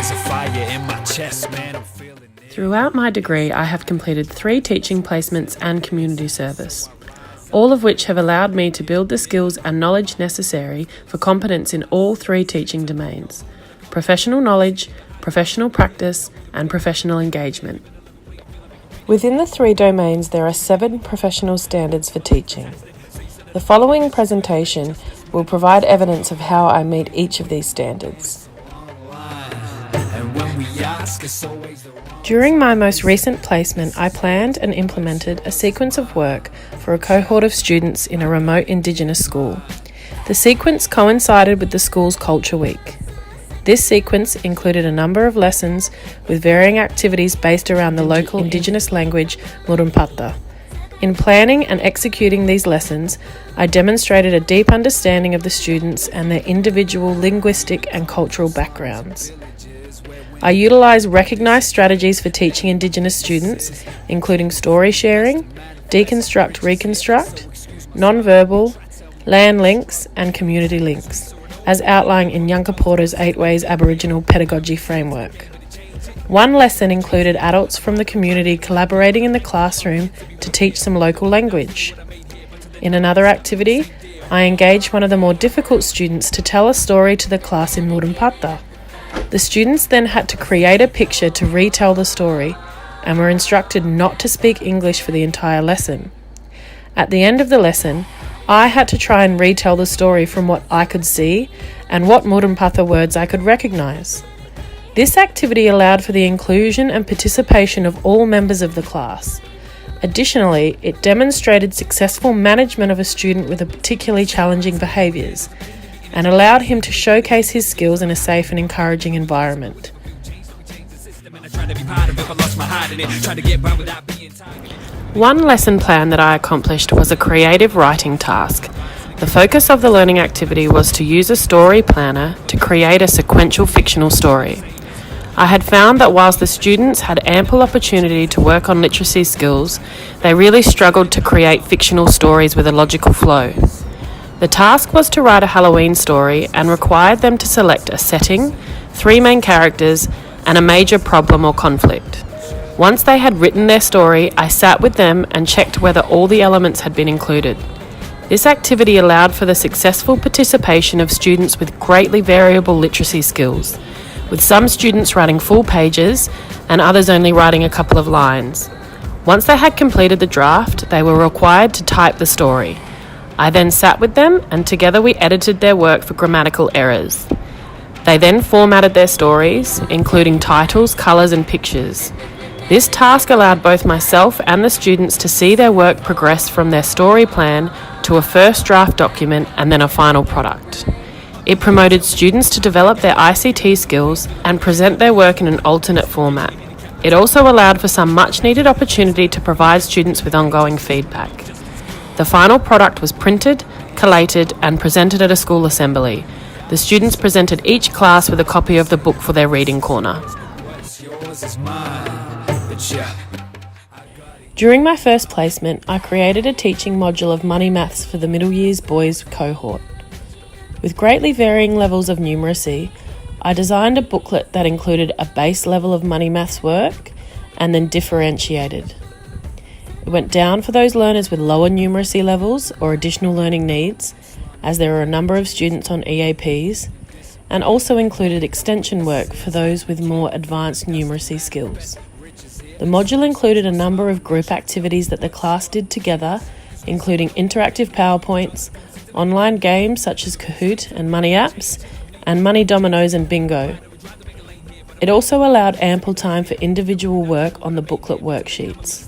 There's a fire in my chest, man, I'm feeling it. Throughout my degree, I have completed 3 teaching placements and community service, all of which have allowed me to build the skills and knowledge necessary for competence in all 3 teaching domains: professional knowledge, professional practice, and professional engagement. Within the 3 domains, there are 7 professional standards for teaching. The following presentation will provide evidence of how I meet each of these standards. During my most recent placement, I planned and implemented a sequence of work for a cohort of students in a remote Indigenous school. The sequence coincided with the school's Culture Week. This sequence included a number of lessons with varying activities based around the local Indigenous language, Murrumbidgee. In planning and executing these lessons, I demonstrated a deep understanding of the students and their individual linguistic and cultural backgrounds. I utilised recognised strategies for teaching Indigenous students, including story sharing, deconstruct, reconstruct, non-verbal, land links, and community links, as outlined in Yunka Porter's 8 Ways Aboriginal Pedagogy Framework. One lesson included adults from the community collaborating in the classroom to teach some local language. In another activity, I engaged one of the more difficult students to tell a story to the class in Murrumbidgee. The students then had to create a picture to retell the story and were instructed not to speak English for the entire lesson. At the end of the lesson, I had to try and retell the story from what I could see and what Murrumbidgee words I could recognise. This activity allowed for the inclusion and participation of all members of the class. Additionally, it demonstrated successful management of a student with particularly challenging behaviours and allowed him to showcase his skills in a safe and encouraging environment. One lesson plan that I accomplished was a creative writing task. The focus of the learning activity was to use a story planner to create a sequential fictional story. I had found that whilst the students had ample opportunity to work on literacy skills, they really struggled to create fictional stories with a logical flow. The task was to write a Halloween story and required them to select a setting, 3 main characters, and a major problem or conflict. Once they had written their story, I sat with them and checked whether all the elements had been included. This activity allowed for the successful participation of students with greatly variable literacy skills, with some students writing full pages and others only writing a couple of lines. Once they had completed the draft, they were required to type the story. I then sat with them and together we edited their work for grammatical errors. They then formatted their stories, including titles, colours and pictures. This task allowed both myself and the students to see their work progress from their story plan to a first draft document and then a final product. It promoted students to develop their ICT skills and present their work in an alternate format. It also allowed for some much-needed opportunity to provide students with ongoing feedback. The final product was printed, collated, and presented at a school assembly. The students presented each class with a copy of the book for their reading corner. During my first placement, I created a teaching module of money maths for the middle years boys cohort. With greatly varying levels of numeracy, I designed a booklet that included a base level of money maths work and then differentiated. It went down for those learners with lower numeracy levels or additional learning needs, as there are a number of students on EAPs, and also included extension work for those with more advanced numeracy skills. The module included a number of group activities that the class did together, including interactive PowerPoints, online games such as Kahoot and Money Apps, and Money Dominoes and Bingo. It also allowed ample time for individual work on the booklet worksheets.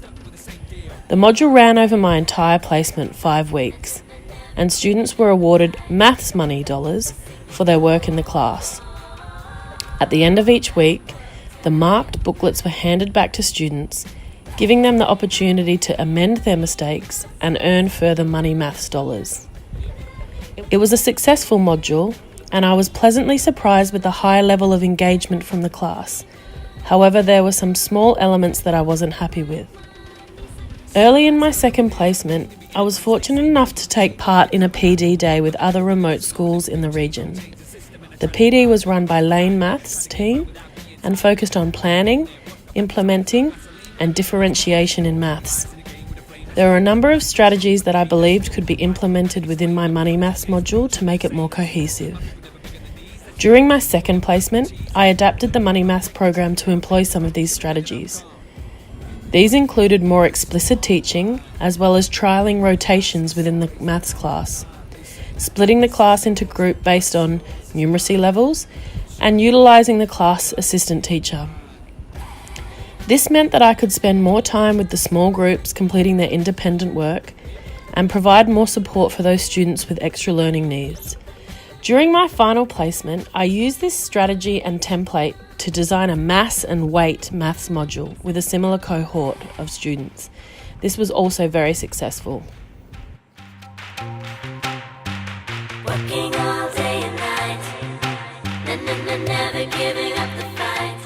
The module ran over my entire placement 5 weeks, and students were awarded maths money dollars for their work in the class. At the end of each week, the marked booklets were handed back to students, giving them the opportunity to amend their mistakes and earn further money maths dollars. It was a successful module, and I was pleasantly surprised with the high level of engagement from the class. However, there were some small elements that I wasn't happy with. Early in my second placement, I was fortunate enough to take part in a PD day with other remote schools in the region. The PD was run by Lane Maths team, and focused on planning, implementing, and differentiation in maths. There are a number of strategies that I believed could be implemented within my Money Maths module to make it more cohesive. During my second placement, I adapted the Money Maths program to employ some of these strategies. These included more explicit teaching, as well as trialling rotations within the maths class, splitting the class into groups based on numeracy levels, and utilising the class assistant teacher. This meant that I could spend more time with the small groups completing their independent work and provide more support for those students with extra learning needs. During my final placement, I used this strategy and template to design a mass and weight maths module with a similar cohort of students. This was also very successful. Working all day and night, never giving up the fight.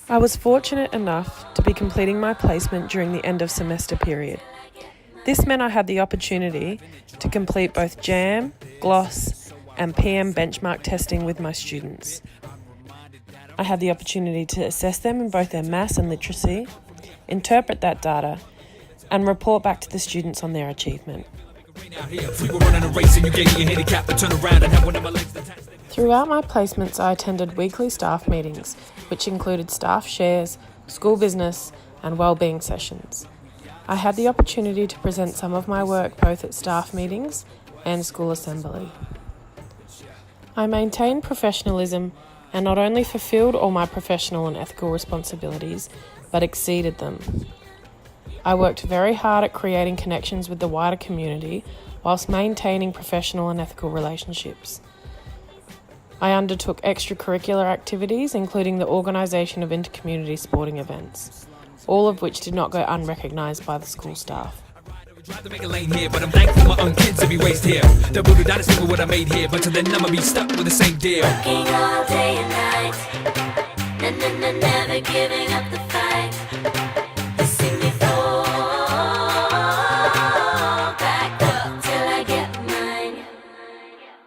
I was fortunate enough to be completing my placement during the end of semester period. This meant I had the opportunity to complete both JAM, GLOSS, and PM benchmark testing with my students. I had the opportunity to assess them in both their maths and literacy, interpret that data, and report back to the students on their achievement. Throughout my placements, I attended weekly staff meetings, which included staff shares, school business, and wellbeing sessions. I had the opportunity to present some of my work both at staff meetings and school assembly. I maintained professionalism and not only fulfilled all my professional and ethical responsibilities, but exceeded them. I worked very hard at creating connections with the wider community whilst maintaining professional and ethical relationships. I undertook extracurricular activities, including the organisation of intercommunity sporting events, all of which did not go unrecognised by the school staff. Tried to make a lane here, but I'm thankful my own kids to be raised here. The brutal dynasty with what I made here, but till then I'ma be stuck with the same deal. Working all day and night, never giving up the fight.